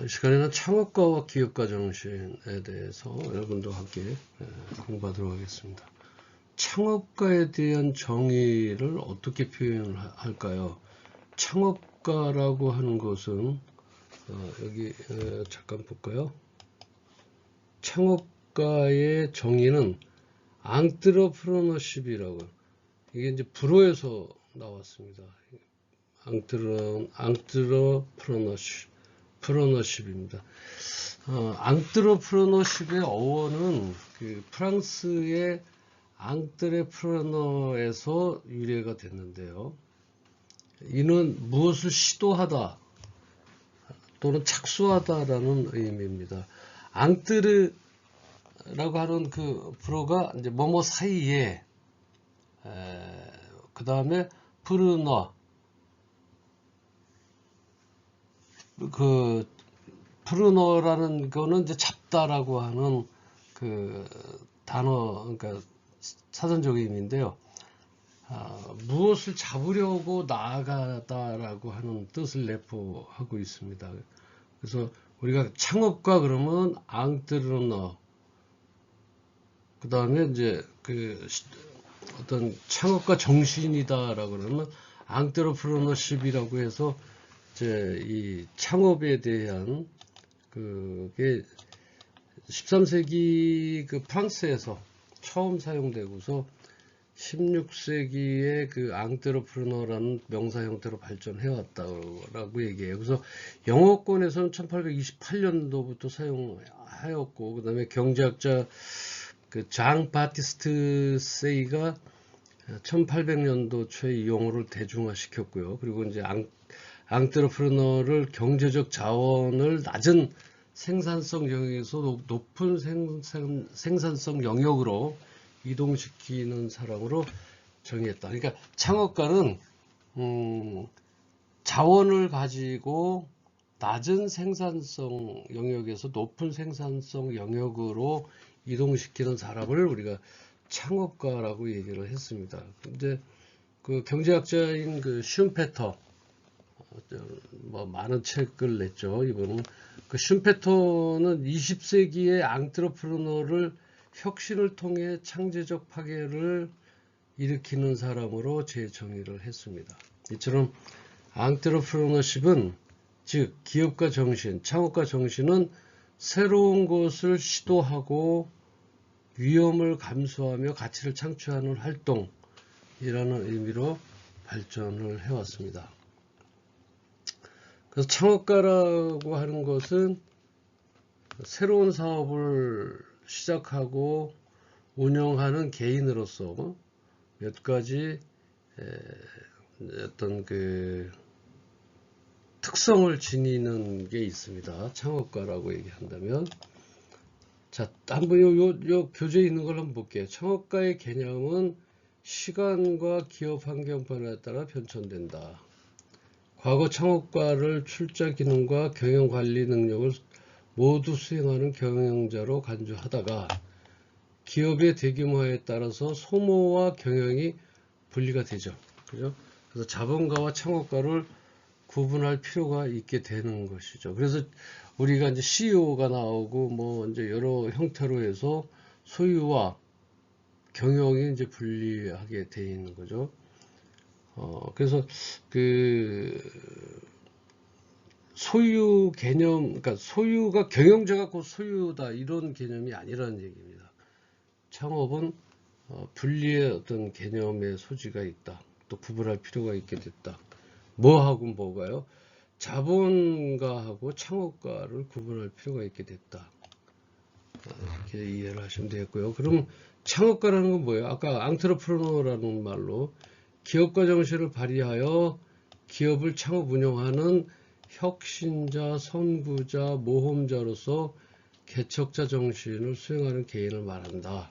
이 시간에는 창업가와 기업가 정신에 대해서 여러분도 함께 공부하도록 하겠습니다. 창업가에 대한 정의를 어떻게 표현을 할까요? 창업가라고 하는 것은 여기 잠깐 볼까요? 창업가의 정의는 앙트러프러너십이라고, 이게 이제 불어에서 나왔습니다. 앙트러프러너십입니다. 앙트러프러너십의 어원은 그 프랑스의 앙트레프러너에서 유래가 됐는데요. 이는 무엇을 시도하다 또는 착수하다라는 의미입니다. 앙트르라고 하는 그 불어가 이제 뭐뭐 사이에, 그 다음에 프르너, 그 프르너라는 거는 이제 잡다라고 하는 그 단어, 그러니까 사전적 의미인데요. 무엇을 잡으려고 나아가다라고 하는 뜻을 내포하고 있습니다. 그래서 우리가 창업가 그러면 앙트르너, 그 다음에 이제 그 어떤 창업가 정신이다라고 그러면 앙트러프러너십이라고 해서 이제 이 창업에 대한 그게 13세기 그 프랑스에서 처음 사용되고서 16세기에 그 앙트러프러너라는 명사 형태로 발전해 왔다라고 얘기해요. 그래서 영어권에서는 1828년도부터 사용하였고, 그 다음에 경제학자 그 장 바티스트 세이가 1800년도 초에 이 용어를 대중화시켰고요. 그리고 이제 앙트러프러너를 경제적 자원을 낮은 생산성 영역에서 높은 생산성 영역으로 이동시키는 사람으로 정의했다. 그러니까 창업가는 자원을 가지고 낮은 생산성 영역에서 높은 생산성 영역으로 이동시키는 사람을 우리가 창업가라고 얘기를 했습니다. 근데 그 경제학자인 그 슌페터, 뭐 많은 책을 냈죠. 이분은 그 슌페터는 20세기의 앙트러프러너를 혁신을 통해 창제적 파괴를 일으키는 사람으로 재정의를 했습니다. 이처럼 앙트러프러너십은 즉 기업가 정신, 창업가 정신은 새로운 것을 시도하고 위험을 감수하며 가치를 창출하는 활동이라는 의미로 발전을 해왔습니다. 그래서 창업가라고 하는 것은 새로운 사업을 시작하고 운영하는 개인으로서 몇 가지 어떤 그 특성을 지니는 게 있습니다. 창업가라고 얘기한다면, 자, 한번 요 교재에 있는 걸 한번 볼게요. 창업가의 개념은 시간과 기업 환경 변화에 따라 변천된다. 과거 창업가를 출자 기능과 경영 관리 능력을 모두 수행하는 경영자로 간주하다가 기업의 대규모화에 따라서 소모와 경영이 분리가 되죠. 그죠? 그래서 자본가와 창업가를 구분할 필요가 있게 되는 것이죠. 그래서 우리가 이제 CEO가 나오고 뭐 이제 여러 형태로 해서 소유와 경영이 이제 분리하게 되어 있는 거죠. 그래서 그 소유 개념, 그러니까 소유가 경영자가 곧 소유다 이런 개념이 아니라는 얘기입니다. 창업은 분리의 어떤 개념의 소지가 있다. 또 구분할 필요가 있게 됐다. 뭐하고 뭐가요? 자본가하고 창업가를 구분할 필요가 있게 됐다. 이렇게 이해를 하시면 되겠고요. 그럼 창업가라는 건 뭐예요? 아까 앙트러프러너라는 말로 기업가 정신을 발휘하여 기업을 창업 운영하는 혁신자, 선구자, 모험자로서 개척자 정신을 수행하는 개인을 말한다.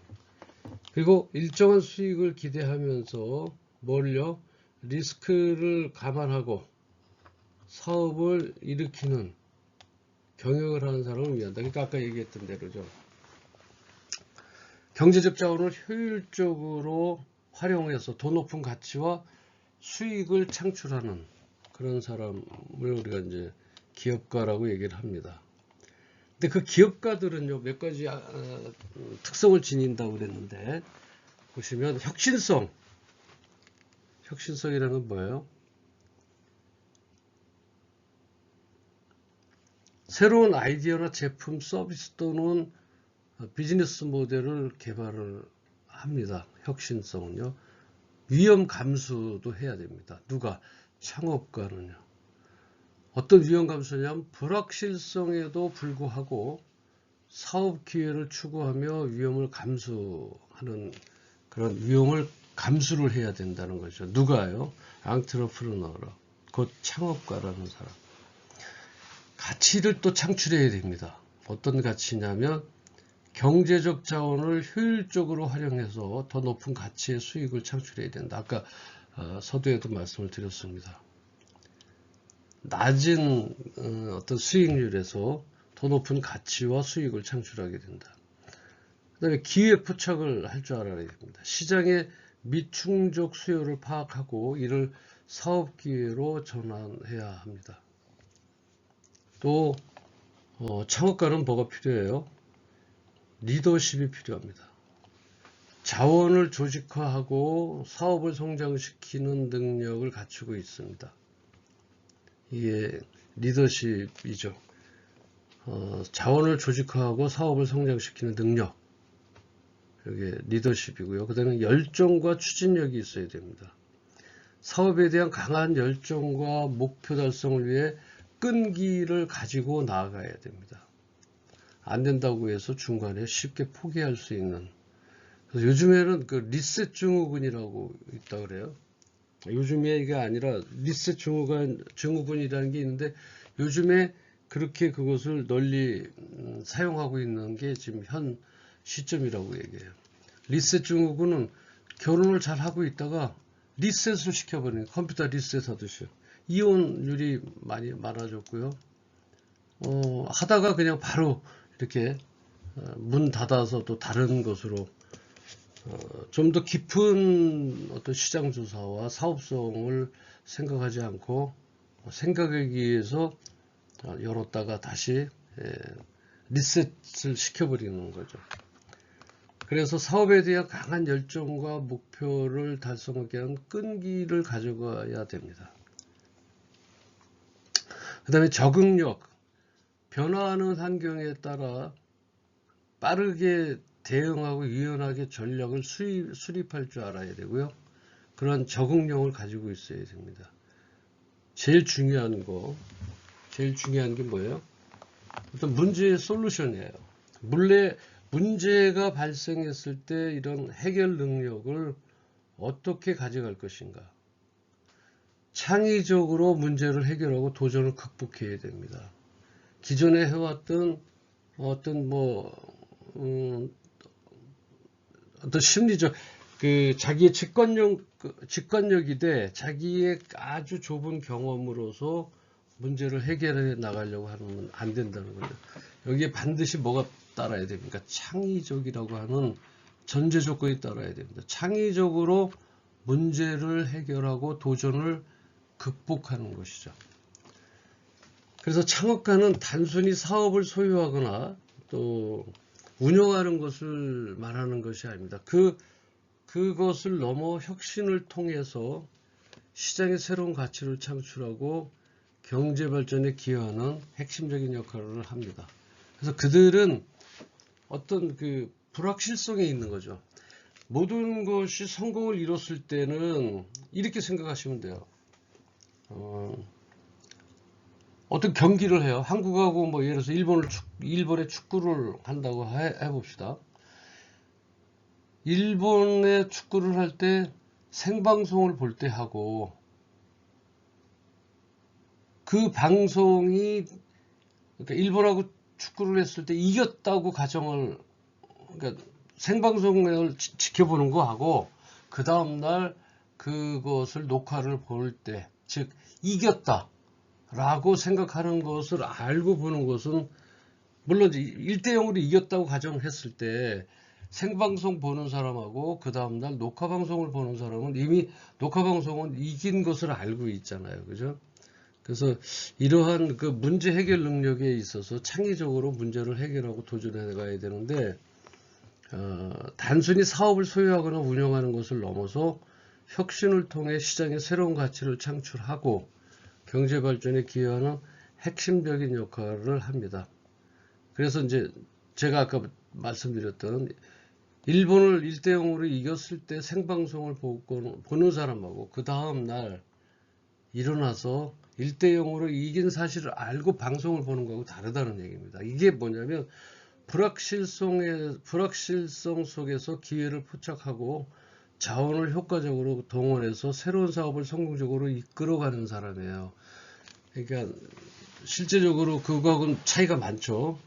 그리고 일정한 수익을 기대하면서 뭘요? 리스크를 감안하고 사업을 일으키는 경영을 하는 사람을 위한다. 그러니까 아까 얘기했던 대로죠. 경제적 자원을 효율적으로 활용해서 더 높은 가치와 수익을 창출하는 그런 사람을 우리가 이제 기업가라고 얘기를 합니다. 근데 그 기업가들은요, 몇 가지 특성을 지닌다고 그랬는데, 보시면 혁신성이라는 건 뭐예요? 새로운 아이디어나 제품, 서비스 또는 비즈니스 모델을 개발을 합니다. 혁신성은요. 위험 감수도 해야 됩니다. 누가? 창업가는요. 어떤 위험 감수냐면 불확실성에도 불구하고 사업 기회를 추구하며 위험을 감수하는 그런 위험을 감수를 해야 된다는 거죠. 누가요? 앙트러프르너라. 곧 창업가라는 사람. 가치를 또 창출해야 됩니다. 어떤 가치냐면 경제적 자원을 효율적으로 활용해서 더 높은 가치의 수익을 창출해야 된다. 아까 서두에도 말씀을 드렸습니다. 낮은 어떤 수익률에서 더 높은 가치와 수익을 창출하게 된다. 그 다음에 기회 포착을 할 줄 알아야 됩니다. 시장의 미충족 수요를 파악하고 이를 사업 기회로 전환해야 합니다. 또 창업가는 뭐가 필요해요? 리더십이 필요합니다. 자원을 조직화하고 사업을 성장시키는 능력을 갖추고 있습니다. 이게 리더십이죠. 자원을 조직화하고 사업을 성장시키는 능력. 이게 리더십이고요. 그 다음에 열정과 추진력이 있어야 됩니다. 사업에 대한 강한 열정과 목표 달성을 위해 끈기를 가지고 나아가야 됩니다. 안 된다고 해서 중간에 쉽게 포기할 수 있는. 그래서 요즘에는 그 리셋 증후군이라고 있다 그래요. 요즘에 이게 아니라 리셋 증후군이라는 게 있는데 요즘에 그렇게 그것을 널리 사용하고 있는 게 지금 현 시점이라고 얘기해요. 리셋 증후군은 결혼을 잘 하고 있다가 리셋을 시켜버리는, 컴퓨터 리셋 하듯이 이혼율이 많이 많아졌고요. 하다가 그냥 바로 이렇게 문 닫아서 또 다른 것으로 좀 더 깊은 어떤 시장 조사와 사업성을 생각하지 않고 생각에 의해서 열었다가 다시 리셋을 시켜버리는 거죠. 그래서 사업에 대한 강한 열정과 목표를 달성하기 위한 끈기를 가져가야 됩니다. 그 다음에 적응력, 변화하는 환경에 따라 빠르게 대응하고 유연하게 전략을 수립할 줄 알아야 되고요. 그런 적응력을 가지고 있어야 됩니다. 제일 중요한 게 뭐예요? 어떤 문제의 솔루션이에요. 문제가 발생했을 때 이런 해결 능력을 어떻게 가져갈 것인가. 창의적으로 문제를 해결하고 도전을 극복해야 됩니다. 기존에 해왔던 어떤 어떤 심리적 자기의 직관력이 돼 자기의 아주 좁은 경험으로서 문제를 해결해 나가려고 하면 안 된다는 거죠. 여기에 반드시 뭐가 따라야 됩니까? 창의적이라고 하는 전제 조건이 따라야 됩니다. 창의적으로 문제를 해결하고 도전을 극복하는 것이죠. 그래서 창업가는 단순히 사업을 소유하거나 또 운영하는 것을 말하는 것이 아닙니다. 그것을 넘어 혁신을 통해서 시장의 새로운 가치를 창출하고 경제 발전에 기여하는 핵심적인 역할을 합니다. 그래서 그들은 어떤 불확실성에 있는 거죠. 모든 것이 성공을 이뤘을 때는 이렇게 생각하시면 돼요. 어떤 경기를 해요. 한국하고 예를 들어서 일본의 축구를 한다고 해봅시다. 일본의 축구를 할 때 생방송을 볼 때 하고 그 방송이 그러니까 일본하고 축구를 했을 때 이겼다고 그러니까 생방송을 지켜보는 거 하고 그 다음날 그것을 녹화를 볼 때 즉 이겼다 라고 생각하는 것을 알고 보는 것은 물론 1대0으로 이겼다고 가정했을 때 생방송 보는 사람하고 그 다음날 녹화방송을 보는 사람은 이미 녹화방송은 이긴 것을 알고 있잖아요. 그죠? 그래서 이러한 그 문제 해결 능력에 있어서 창의적으로 문제를 해결하고 도전해 가야 되는데, 단순히 사업을 소유하거나 운영하는 것을 넘어서 혁신을 통해 시장에 새로운 가치를 창출하고 경제 발전에 기여하는 핵심적인 역할을 합니다. 그래서 이제 제가 아까 말씀드렸던 일본을 1대0으로 이겼을 때 생방송을 보는 사람하고 그 다음 날 일어나서 1대0으로 이긴 사실을 알고 방송을 보는 거하고 다르다는 얘기입니다. 이게 뭐냐면 불확실성 속에서 기회를 포착하고 자원을 효과적으로 동원해서 새로운 사업을 성공적으로 이끌어가는 사람이에요. 그러니까 실제적으로 그거하고는 차이가 많죠.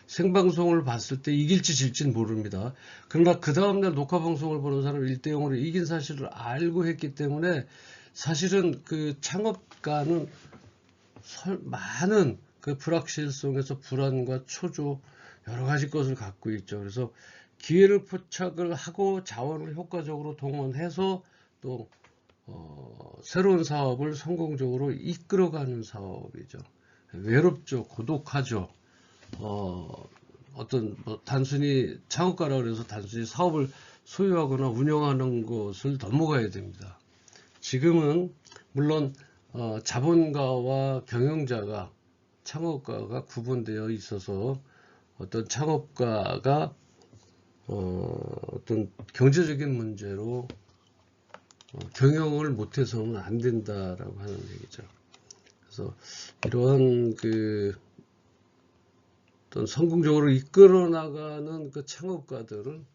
생방송을 봤을 때 이길지 질지는 모릅니다. 그러나 그 다음날 녹화방송을 보는 사람은 1대0으로 이긴 사실을 알고 했기 때문에 사실은 그 창업가는 많은 그 불확실성에서 불안과 초조 여러 가지 것을 갖고 있죠. 그래서 기회를 포착을 하고 자원을 효과적으로 동원해서 또 새로운 사업을 성공적으로 이끌어가는 사업이죠. 외롭죠, 고독하죠. 어떤 뭐 단순히 창업가라 그래서 단순히 사업을 소유하거나 운영하는 것을 넘어가야 됩니다. 지금은 물론 자본가와 경영자가 창업가가 구분되어 있어서 어떤 창업가가 어떤 경제적인 문제로 경영을 못해서는 안 된다라고 하는 얘기죠. 그래서 이러한 그 어떤 성공적으로 이끌어 나가는 그 창업가들은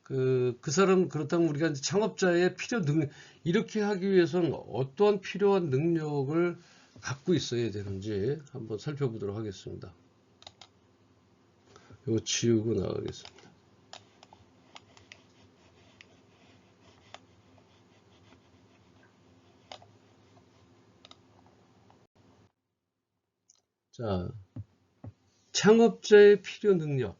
그 사람 그렇다면 우리가 이제 창업자의 필요 능력 이렇게 하기 위해서는 어떠한 필요한 능력을 갖고 있어야 되는지 한번 살펴보도록 하겠습니다. 이거 지우고 나가겠습니다. 자, 창업자의 필요 능력.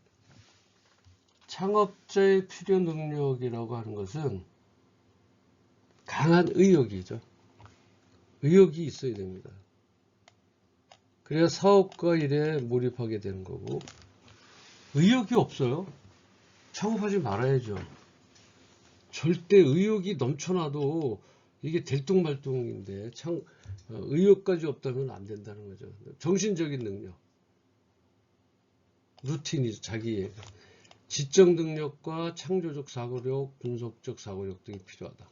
창업자의 필요 능력이라고 하는 것은 강한 의욕이죠. 의욕이 있어야 됩니다. 그래야 사업과 일에 몰입하게 되는 거고, 의욕이 없어요. 창업하지 말아야죠. 절대 의욕이 넘쳐나도 이게 들뚱말뚱인데 의욕까지 없다면 안 된다는 거죠. 정신적인 능력, 루틴이죠. 자기의 지적 능력과 창조적 사고력, 분석적 사고력 등이 필요하다.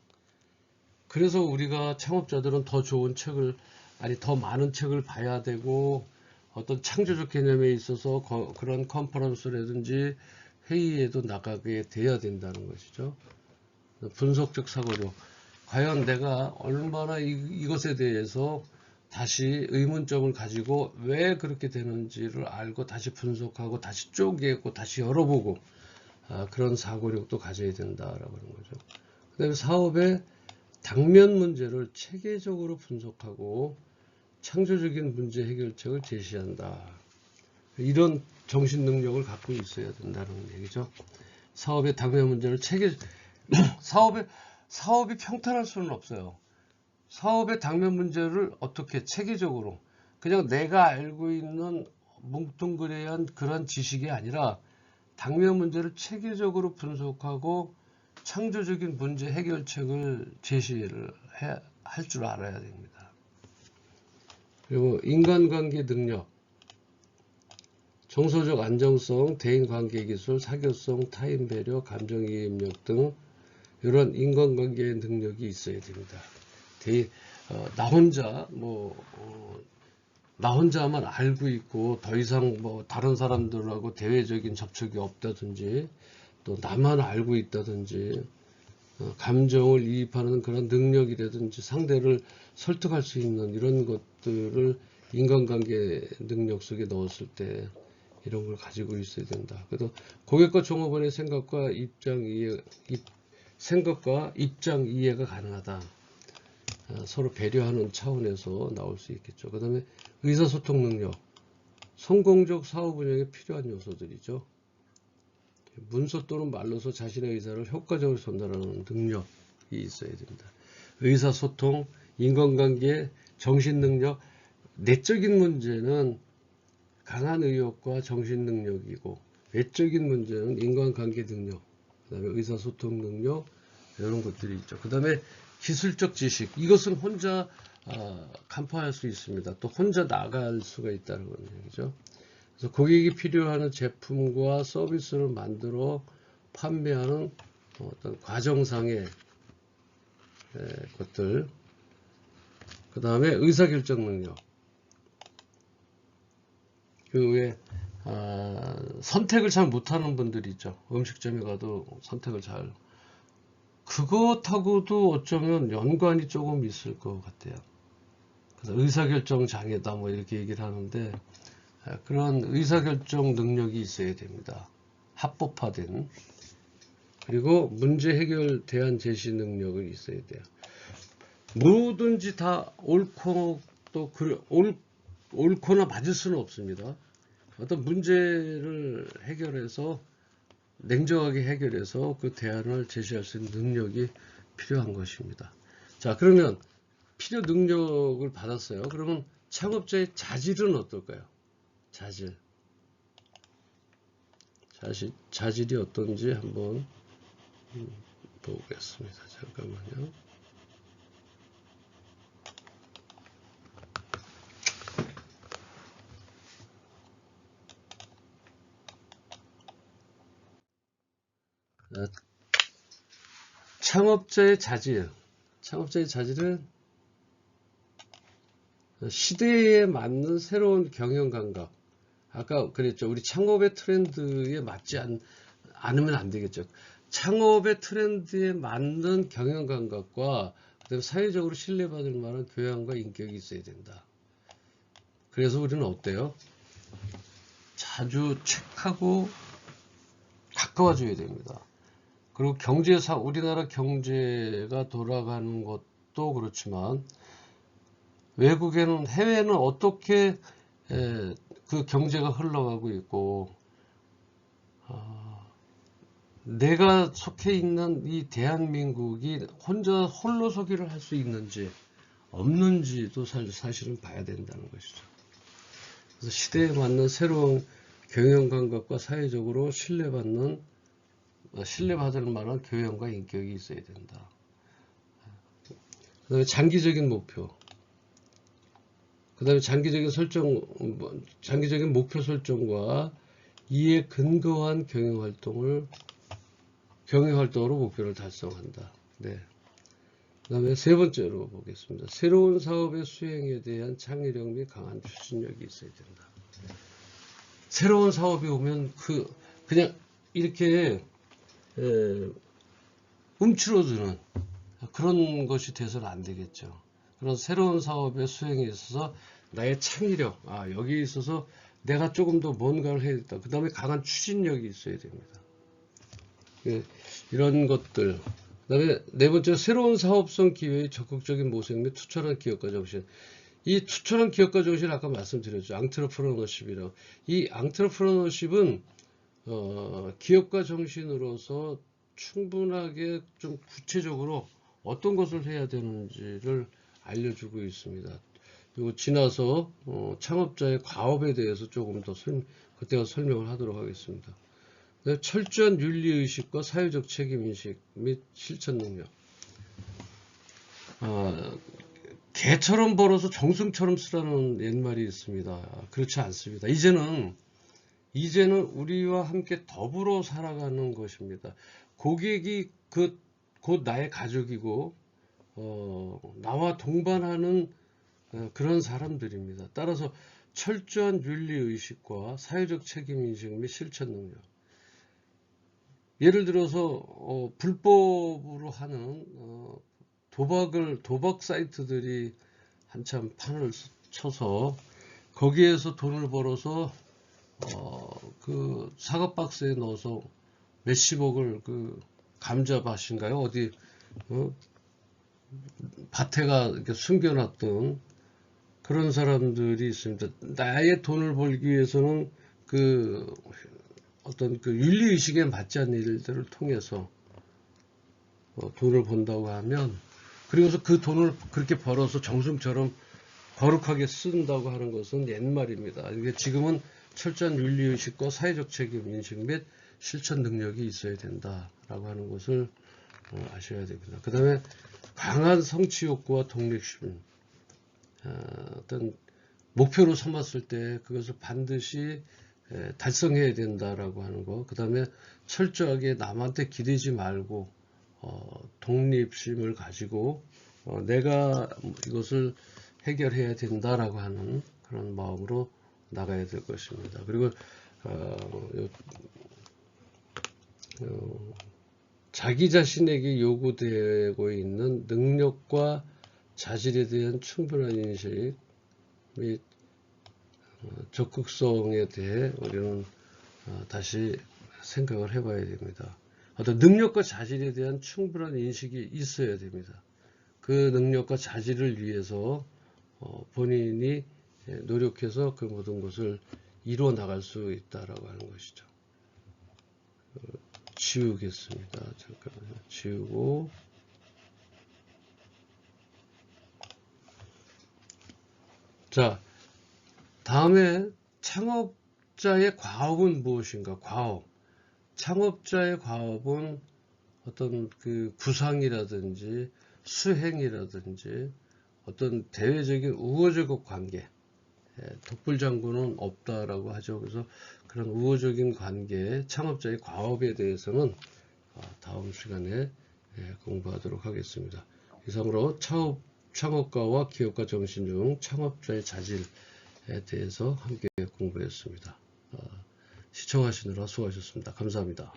그래서 우리가 창업자들은 더 좋은 책을, 아니 더 많은 책을 봐야 되고 어떤 창조적 개념에 있어서 그런 컨퍼런스라든지 회의에도 나가게 돼야 된다는 것이죠. 분석적 사고력. 과연 내가 얼마나 이것에 대해서 다시 의문점을 가지고 왜 그렇게 되는지를 알고 다시 분석하고 다시 쪼개고 다시 열어보고 그런 사고력도 가져야 된다라고 하는 거죠. 그 다음에 사업의 당면 문제를 체계적으로 분석하고 창조적인 문제 해결책을 제시한다. 이런 정신 능력을 갖고 있어야 된다는 얘기죠. 사업의 당면 문제를 사업이 평탄할 수는 없어요. 사업의 당면 문제를 어떻게 체계적으로 그냥 내가 알고 있는 뭉뚱그레한 그런 지식이 아니라 당면 문제를 체계적으로 분석하고 창조적인 문제 해결책을 제시를 할 줄 알아야 됩니다. 그리고 인간관계 능력, 정서적 안정성, 대인관계 기술, 사교성, 타인 배려, 감정이입력 등 이런 인간관계의 능력이 있어야 됩니다. 나 혼자만 알고 있고 더 이상 다른 사람들하고 대외적인 접촉이 없다든지 또 나만 알고 있다든지 감정을 이입하는 그런 능력이라든지 상대를 설득할 수 있는 이런 것들을 인간관계 능력 속에 넣었을 때 이런 걸 가지고 있어야 된다. 그래서 고객과 종업원의 생각과 입장 이해가 가능하다. 서로 배려하는 차원에서 나올 수 있겠죠. 그 다음에 의사소통 능력, 성공적 사업 운영에 필요한 요소들이죠. 문서 또는 말로서 자신의 의사를 효과적으로 전달하는 능력이 있어야 됩니다. 의사소통, 인간관계, 정신능력, 내적인 문제는 강한 의욕과 정신 능력이고, 외적인 문제는 인간관계 능력, 그 다음에 의사소통 능력, 이런 것들이 있죠. 그 다음에 기술적 지식, 이것은 혼자 간파할 수 있습니다. 또 혼자 나갈 수가 있다는 얘기죠. 그래서 고객이 필요하는 제품과 서비스를 만들어 판매하는 어떤 과정상의 것들, 그 다음에 의사결정 능력, 그 외에 선택을 잘 못하는 분들이 있죠. 음식점에 가도 선택을 잘, 그것하고도 어쩌면 연관이 조금 있을 것 같아요. 그래서 의사결정 장애다 뭐 이렇게 얘기를 하는데, 그런 의사결정 능력이 있어야 됩니다. 합법화된. 그리고 문제 해결 대안 제시 능력이 있어야 돼요. 뭐든지 다 옳고 또 옳거나 맞을 수는 없습니다. 어떤 문제를 해결해서 냉정하게 해결해서 그 대안을 제시할 수 있는 능력이 필요한 것입니다. 자, 그러면 필요 능력을 받았어요. 그러면 창업자의 자질은 어떨까요? 자질이 어떤지 한번 보겠습니다. 잠깐만요. 창업자의 자질은 시대에 맞는 새로운 경영 감각. 아까 그랬죠. 우리 창업의 트렌드에 맞지 않으면 안 되겠죠. 창업의 트렌드에 맞는 경영 감각과 그다음에 사회적으로 신뢰받을 만한 교양과 인격이 있어야 된다. 그래서 우리는 어때요? 자주 체크하고 가까워져야 됩니다. 그리고 우리나라 경제가 돌아가는 것도 그렇지만 해외는 어떻게 그 경제가 흘러가고 있고, 내가 속해 있는 이 대한민국이 혼자 홀로서기를 할 수 있는지 없는지도 사실은 봐야 된다는 것이죠. 그래서 시대에 맞는 새로운 경영 감각과 사회적으로 신뢰받을 만한 교양과 인격이 있어야 된다. 그 다음에 장기적인 목표. 그 다음에 장기적인 목표 설정과 이에 근거한 경영활동으로 목표를 달성한다. 네. 그 다음에 세 번째로 보겠습니다. 새로운 사업의 수행에 대한 창의력 및 강한 추진력이 있어야 된다. 새로운 사업이 오면 그냥 이렇게 움츠러드는 그런 것이 돼서는 안 되겠죠. 그런 새로운 사업의 수행에 있어서 나의 창의력, 여기에 있어서 내가 조금 더 뭔가를 해야겠다. 그 다음에 강한 추진력이 있어야 됩니다. 이런 것들. 그 다음에 네 번째, 새로운 사업성 기회의 적극적인 모색 및 투철한 기업가 정신. 이 투철한 기업가 정신 아까 말씀드렸죠. 앙트러프러너십이라고. 이 앙트러프러너십은 기업가 정신으로서 충분하게 좀 구체적으로 어떤 것을 해야 되는지를 알려주고 있습니다. 그리고 지나서 창업자의 과업에 대해서 조금 더 그때가 설명을 하도록 하겠습니다. 철저한 윤리의식과 사회적 책임인식 및 실천 능력. 개처럼 벌어서 정승처럼 쓰라는 옛말이 있습니다. 그렇지 않습니다. 이제는 우리와 함께 더불어 살아가는 것입니다. 고객이 곧 나의 가족이고 나와 동반하는 그런 사람들입니다. 따라서 철저한 윤리의식과 사회적 책임인식 및 실천 능력. 예를 들어서 불법으로 하는 도박 사이트들이 한참 판을 쳐서 거기에서 돈을 벌어서 그 사과 박스에 넣어서 몇십억을 그 감자밭인가요? 어디 밭에가 이렇게 숨겨놨던 그런 사람들이 있습니다. 나의 돈을 벌기 위해서는 어떤 윤리의식에 맞지 않는 일들을 통해서 돈을 번다고 하면, 그리고서 그 돈을 그렇게 벌어서 정승처럼 거룩하게 쓴다고 하는 것은 옛말입니다. 이게 지금은 철저한 윤리의식과 사회적 책임 인식 및 실천 능력이 있어야 된다라고 하는 것을 아셔야 됩니다. 그 다음에 강한 성취 욕구와 독립심, 어떤 목표로 삼았을 때 그것을 반드시 달성해야 된다라고 하는 거. 그 다음에 철저하게 남한테 기대지 말고 독립심을 가지고 내가 이것을 해결해야 된다라고 하는 그런 마음으로 나가야 될 것입니다. 그리고 자기 자신에게 요구되고 있는 능력과 자질에 대한 충분한 인식 및 적극성에 대해 우리는 다시 생각을 해봐야 됩니다. 어떤 능력과 자질에 대한 충분한 인식이 있어야 됩니다. 그 능력과 자질을 위해서 본인이 노력해서 그 모든 것을 이루어 나갈 수 있다라고 하는 것이죠. 지우겠습니다. 잠깐만요. 지우고 자, 다음에 창업자의 과업은 무엇인가? 과업. 창업자의 과업은 어떤 그 구상이라든지 수행이라든지 어떤 대외적인 우호적 관계, 독불장군은 없다라고 하죠. 그래서 그런 우호적인 관계, 창업자의 과업에 대해서는 다음 시간에 공부하도록 하겠습니다. 이상으로 창업가와 기업가 정신 중 창업자의 자질에 대해서 함께 공부했습니다. 시청하시느라 수고하셨습니다. 감사합니다.